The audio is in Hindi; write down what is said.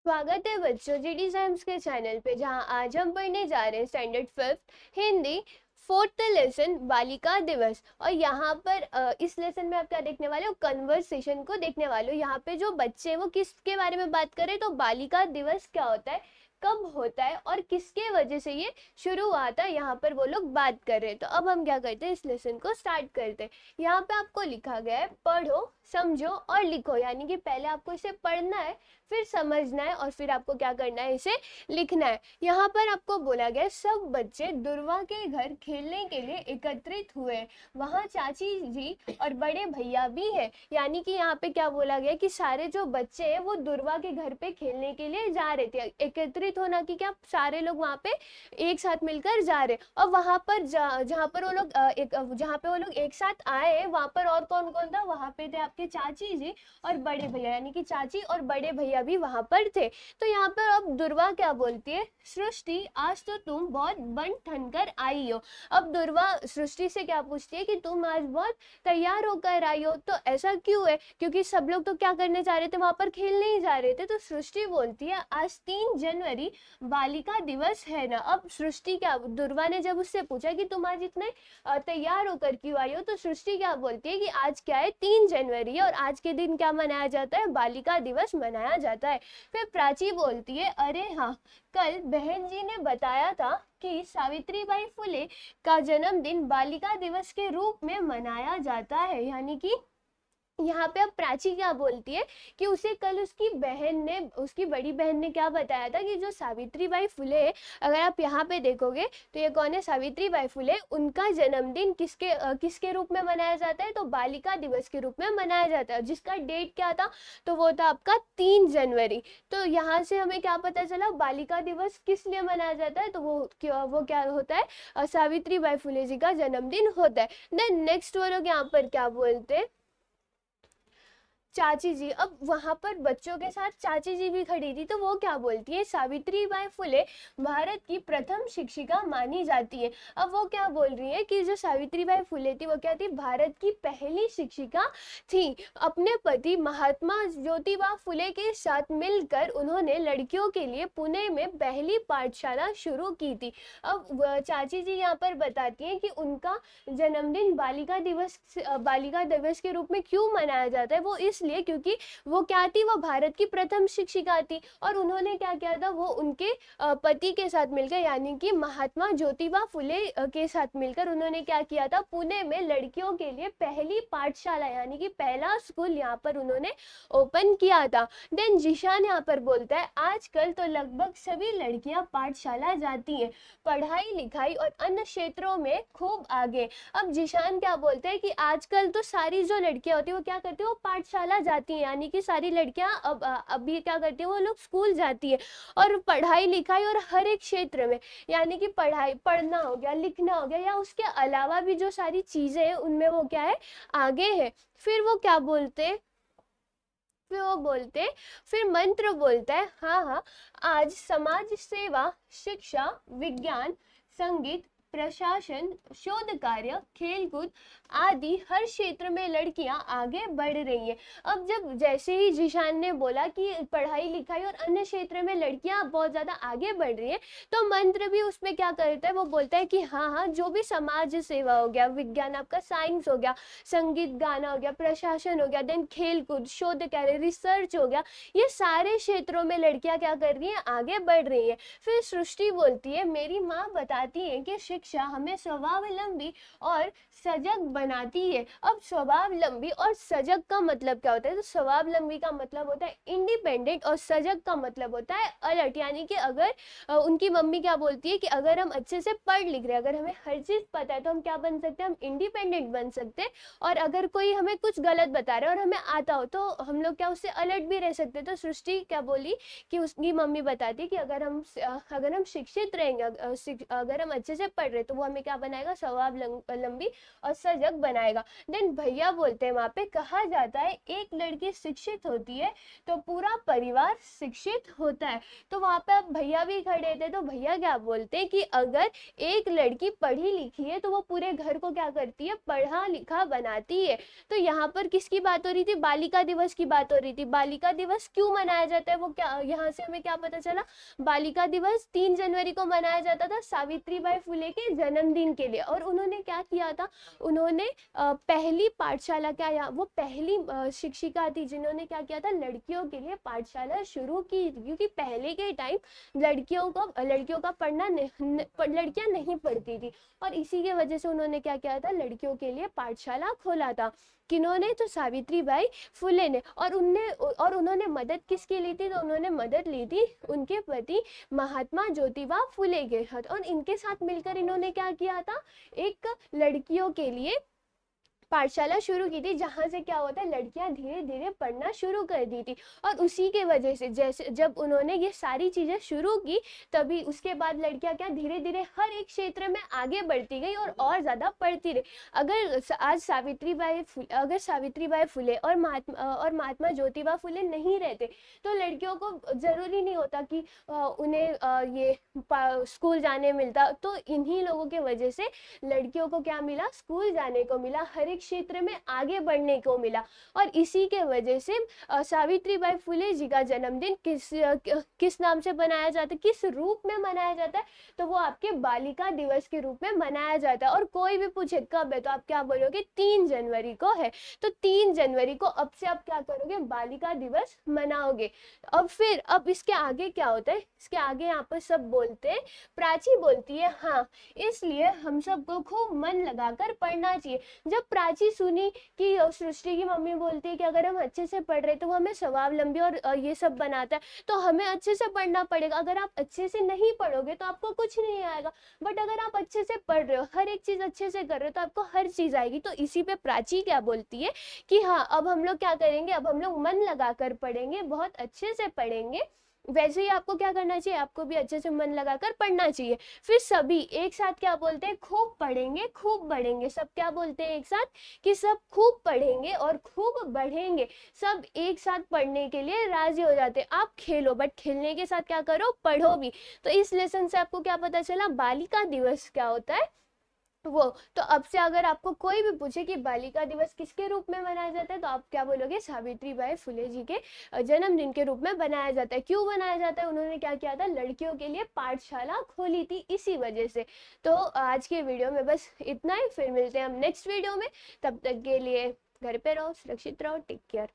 स्वागत है बच्चों जीडी साइंस के चैनल पे, जहां आज हम पढ़ने जा रहे हैं स्टैंडर्ड 5 हिंदी 4th लेसन बालिका दिवस। और यहाँ पर इस लेसन में आप क्या देखने वाले हो, कन्वर्सेशन को देखने वाले हो। यहाँ पे जो बच्चे हैं वो किसके बारे में बात कर रहे हैं, तो बालिका दिवस क्या होता है, कब होता है और किसके वजह से ये शुरू हुआ था, यहाँ पर वो लोग बात कर रहे हैं। तो अब हम क्या करते हैं, इस लेसन को स्टार्ट करते हैं। यहाँ पे आपको लिखा गया है पढ़ो समझो और लिखो, यानी कि पहले आपको इसे पढ़ना है, फिर समझना है और फिर आपको क्या करना है, इसे लिखना है। यहाँ पर आपको बोला गया सब बच्चे दुर्वा के घर खेलने के लिए एकत्रित हुए, वहाँ चाची जी और बड़े भैया भी है। यानी कि यहाँ पे क्या बोला गया कि सारे जो बच्चे हैं वो दुर्वा के घर पे खेलने के लिए जा रहे थे। एकत्रित होना कि क्या, सारे लोग वहाँ पे एक साथ मिलकर जा रहे। और वहाँ पर जहाँ पर वो लोग जहाँ पे वो लोग एक साथ आए हैं, वहाँ पर और कौन कौन था, वहाँ पे थे आपके चाची जी और बड़े भैया, यानी कि चाची और बड़े भैया भी वहां पर थे। तो यहाँ पर अब दुर्वा क्या बोलती है, सृष्टि आज तो तुम बहुत बन ठन कर आई हो। अब दुर्वा सृष्टि से क्या पूछती है कि तुम आज बहुत तैयार होकर आई हो, तो ऐसा क्यों है, क्योंकि सब लोग तो क्या करने जा रहे थे, वहां पर खेलने ही जा रहे थे। तो सृष्टि बोलती है आज 3 जनवरी बालिका दिवस है ना। अब सृष्टि क्या, दुर्वा ने जब उससे पूछा कि तुम आज इतने तैयार होकर क्यों आई हो, तो सृष्टि क्या बोलती है कि आज क्या है, 3 जनवरी है और आज के दिन क्या मनाया जाता है, बालिका दिवस मनाया जाता है। फिर प्राची बोलती है अरे हाँ, कल बहन जी ने बताया था कि सावित्रीबाई फुले का जन्मदिन बालिका दिवस के रूप में मनाया जाता है। यानी कि यहाँ पे अब प्राची क्या बोलती है कि उसे कल उसकी बहन ने, उसकी बड़ी बहन ने क्या बताया था कि जो सावित्रीबाई फुले है, अगर आप यहाँ पे देखोगे तो ये कौन है, सावित्रीबाई फुले, उनका जन्मदिन किसके रूप में मनाया जाता है, तो बालिका दिवस के रूप में मनाया जाता है। जिसका डेट क्या था, तो वो था आपका 3 जनवरी। तो यहाँ से हमें क्या पता चला, बालिका दिवस किस लिए मनाया जाता है, तो वो क्या होता है, सावित्रीबाई फुले जी का जन्मदिन होता है। देन नेक्स्ट वो लोग यहाँ पर क्या बोलते हैं, चाची जी। अब वहां पर बच्चों के साथ चाची जी भी खड़ी थी, तो वो क्या बोलती है, सावित्रीबाई फुले भारत की प्रथम शिक्षिका मानी जाती है। अब वो क्या बोल रही है कि जो सावित्रीबाई फुले थी वो क्या थी, भारत की पहली शिक्षिका थी। अपने पति महात्मा ज्योतिबा फुले के साथ मिलकर उन्होंने लड़कियों के लिए पुणे में पहली पाठशाला शुरू की थी। अब चाची जी यहाँ पर बताती हैं कि उनका जन्मदिन बालिका दिवस के रूप में क्यों मनाया जाता है, वो इसलिए क्योंकि वो क्या थी, वो भारत की प्रथम शिक्षिका थी और उन्होंने क्या किया था, वो उनके पति के साथ मिलकर, यानी कि महात्मा ज्योतिबा फुले के साथ मिलकर उन्होंने क्या किया था, पुणे में लड़कियों के लिए पहली पाठशाला यानी कि पहला स्कूल यहाँ पर उन्होंने ओपन किया था। देन जिशान यहाँ पर बोलता है आजकल तो लगभग सभी लड़कियां पाठशाला जाती हैं, पढ़ाई लिखाई और अन्य क्षेत्रों में खूब आगे। अब जिशान क्या बोलते हैं कि आजकल तो सारी जो लड़कियां होती है वो क्या करती है, वो पाठशाला जाती हैं, यानी कि सारी लड़कियां अभी क्या करती है, वो लोग स्कूल जाती है और पढ़ाई लिखाई और हर एक क्षेत्र में, यानी कि पढ़ना हो गया, लिखना हो गया, या उसके अलावा भी जो सारी चीजें हैं उनमें वो क्या है, आगे है। फिर वो क्या बोलते हैं, फिर मंत्र बोलता है हाँ हाँ, आज समाज सेवा, शिक्षा, विज्ञान, संगीत, प्रशासन, शोध कार्य, खेलकूद आदि हर क्षेत्र में लड़कियां आगे बढ़ रही हैं। अब जब जैसे ही जिशान ने बोला कि पढ़ाई लिखाई और अन्य क्षेत्र में लड़कियां बहुत ज्यादा आगे बढ़ रही हैं, तो मंत्र भी उसमें क्या करता है, वो बोलता है कि हाँ हाँ, जो भी समाज सेवा हो गया, विज्ञान आपका साइंस हो गया, संगीत गाना हो गया, प्रशासन हो गया, देन खेलकूद, शोध कार्य, रिसर्च हो गया, ये सारे क्षेत्रों में लड़कियां क्या कर रही हैं, आगे बढ़ रही हैं। फिर सृष्टि बोलती है मेरी माँ बताती है कि शिक्षा हमें स्वावलंबी और सजग बनाती है। अब स्वावलंबी और सजग का मतलब क्या होता है, तो स्वावलंबी का मतलब होता है इंडिपेंडेंट और सजग का मतलब होता है अलर्ट। यानी कि अगर उनकी मम्मी क्या बोलती है कि अगर हम अच्छे से पढ़ लिख रहे हैं, अगर हमें हर चीज पता है, तो हम क्या बन सकते हैं, हम इंडिपेंडेंट बन सकते हैं। और अगर कोई हमें कुछ गलत बता रहा है और हमें आता हो, तो हम लोग क्या उससे अलर्ट भी रह सकते हैं। तो सृष्टि क्या बोली कि उसकी मम्मी बताती है कि अगर हम शिक्षित रहेंगे, अगर हम अच्छे से पढ़ रहे, तो वो हमें क्या बनाएगा, स्वावलंबी और सजग जग बनाएगा। देन भैया बोलते हैं, वहां पे कहा जाता है एक लड़की शिक्षित होती है तो पूरा परिवार शिक्षित होता है। तो वहां पे अब भैया भी खड़े थे, तो भैया क्या बोलते हैं कि अगर एक लड़की पढ़ी लिखी है तो वो पूरे घर को क्या करती है, पढ़ा लिखा बनाती है। तो यहाँ पर किसकी बात हो रही थी, बालिका दिवस की बात हो रही थी। बालिका दिवस क्यों मनाया जाता है, वो क्या, यहाँ से हमें क्या पता चला, बालिका दिवस 3 जनवरी को मनाया जाता था सावित्रीबाई फुले के जन्मदिन के लिए। और उन्होंने क्या किया था, उन्होंने पहली पाठशाला, क्या वो पहली शिक्षिका थी जिन्होंने क्या किया था, लड़कियों के लिए पाठशाला शुरू की। क्योंकि पहले के टाइम लड़कियों का पढ़ना लड़कियां नहीं पढ़ती थी, और इसी के वजह से उन्होंने क्या किया था, लड़कियों के लिए पाठशाला खोला था। किन्होंने, तो सावित्रीबाई फुले ने। और उन्होंने मदद किसकी ली थी, तो उन्होंने मदद ली थी उनके पति महात्मा ज्योतिबा फुले के साथ। और इनके साथ मिलकर इन्होंने क्या किया था, एक लड़कियों के लिए पाठशाला शुरू की थी, जहां से क्या होता है, लड़कियां धीरे धीरे पढ़ना शुरू कर दी थी। और उसी के वजह से जैसे जब उन्होंने ये सारी चीजें शुरू की, तभी उसके बाद लड़कियां क्या धीरे धीरे हर एक क्षेत्र में आगे बढ़ती गई और ज्यादा पढ़ती रही। आज सावित्रीबाई फुले और महात्मा ज्योतिबा फुले नहीं रहते, तो लड़कियों को जरूरी नहीं होता कि उन्हें ये स्कूल जाने मिलता। तो इन्हीं लोगों के वजह से लड़कियों को क्या मिला, स्कूल जाने को मिला, हर एक क्षेत्र में आगे बढ़ने को मिला। और इसी के वजह से सावित्रीबाई फुले जी का जन्मदिन किस नाम से मनाया जाता है, किस रूप में मनाया जाता है, तो वो आपके बालिका दिवस के रूप में मनाया जाता है। और कोई भी पूछे कब है, तो आप क्या बोलोगे, 3 जनवरी को है। तो 3 जनवरी को अब से आप क्या करोगे, बालिका दिवस मनाओगे। अब इसके आगे क्या होता है, इसके आगे यहाँ पर सब बोलते हैं, प्राची बोलती है हाँ, इसलिए हम सबको खूब मन लगाकर पढ़ना चाहिए। जब प्राची सुनी कि सृष्टि की मम्मी बोलती है कि अगर हम अच्छे से पढ़ रहे तो वो हमें स्वावलंबी और ये सब बनाता है, तो हमें अच्छे से पढ़ना पड़ेगा। अगर आप अच्छे से नहीं पढ़ोगे तो आपको कुछ नहीं आएगा, बट अगर आप अच्छे से पढ़ रहे हो, हर एक चीज अच्छे से कर रहे हो, तो आपको हर चीज आएगी। तो इसी पे प्राची क्या बोलती है कि हाँ, अब हम लोग क्या करेंगे, अब हम लोग मन लगाकर पढ़ेंगे, बहुत अच्छे से पढ़ेंगे। वैसे ही आपको क्या करना चाहिए, आपको भी अच्छे से मन लगाकर पढ़ना चाहिए। फिर सभी एक साथ क्या बोलते हैं, खूब पढ़ेंगे खूब बढ़ेंगे। सब क्या बोलते हैं एक साथ, कि सब खूब पढ़ेंगे और खूब बढ़ेंगे। सब एक साथ पढ़ने के लिए राजी हो जाते हैं। आप खेलो, बट खेलने के साथ क्या करो, पढ़ो भी। तो इस लेसन से आपको क्या पता चला, बालिका दिवस क्या होता है वो। तो अब से अगर आपको कोई भी पूछे कि बालिका दिवस किसके रूप में मनाया जाता है, तो आप क्या बोलोगे, सावित्रीबाई फुले जी के जन्मदिन के रूप में बनाया जाता है। क्यों बनाया जाता है, उन्होंने क्या किया था, लड़कियों के लिए पाठशाला खोली थी, इसी वजह से। तो आज के वीडियो में बस इतना ही, फिर मिलते हैं हम नेक्स्ट वीडियो में। तब तक के लिए घर पे रहो, सुरक्षित रहो, टेक केयर।